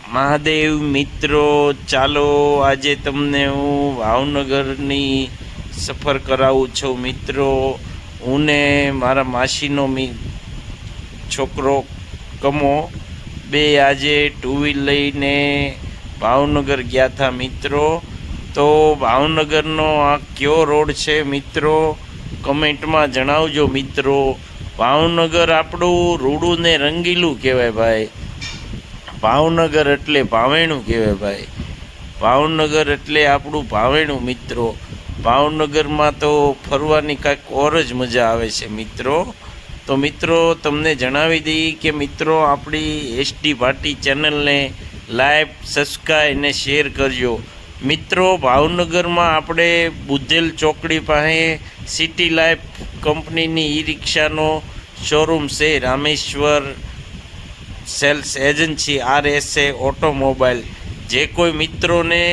મહાદેવ મિત્રો, ચાલો આજે તમને હું ભાવનગરની સફર કરાવું છું મિત્રો. હું ને મારા માસીનો છોકરો કમો બે આજે ટુ વ્હીલ લઈને ભાવનગર ગયા હતા મિત્રો. તો ભાવનગરનો આ કયો રોડ છે મિત્રો, કમેન્ટમાં જણાવજો મિત્રો. ભાવનગર આપણું રૂડું ને રંગીલું કહેવાય ભાઈ. ભાવનગર એટલે ભાવેણું કહેવાય ભાઈ. ભાવનગર એટલે આપણું ભાવેણું મિત્રો. ભાવનગરમાં તો ફરવાની કાંઈક ઓર જ મજા આવે છે મિત્રો. તો મિત્રો તમને જણાવી દઈએ કે મિત્રો આપણી એસટી ભાટી ચેનલને લાઈક, સબસ્ક્રાઈબ અને શેર કરજો મિત્રો. ભાવનગરમાં આપણે બુધેલ ચોકડી પાસે સિટી લાઈફ કંપનીની ઈ રિક્ષાનો શોરૂમ છે. Rameshwar cells agency RSA automobile. જે કોઈ મિત્રોને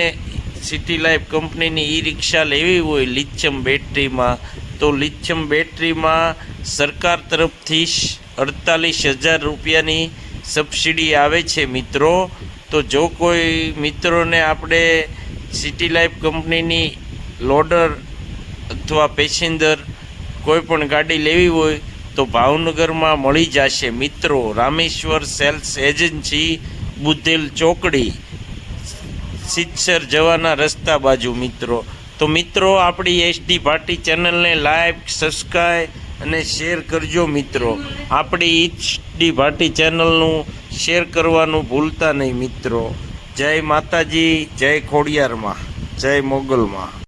સિટી લાઈફ કંપનીની ઈ રિક્ષા લેવી હોય લિથિયમ બેટરીમાં, તો લિથિયમ બેટરીમાં સરકાર તરફથી 48,000 રૂપિયાની સબસિડી આવે છે મિત્રો. તો જો કોઈ મિત્રોને આપણે સિટી લાઈફ કંપનીની લોડર અથવા પેસેન્જર કોઈ પણ ગાડી લેવી હોય તો ભાવનગરમાં મળી જશે મિત્રો. રામેશ્વર સેલ્સ એજન્સી, બુધેલ ચોકડી, સિત્સર જવાના રસ્તા બાજુ મિત્રો. તો મિત્રો આપણી એસટી ભાટી ચેનલને લાઈક, સબસ્ક્રાઈબ અને શેર કરજો મિત્રો. આપણી એસટી ભાટી ચેનલનું શેર કરવાનું ભૂલતા નહીં મિત્રો. જય માતાજી, જય ખોડિયારમાં, જય મોગલમાં.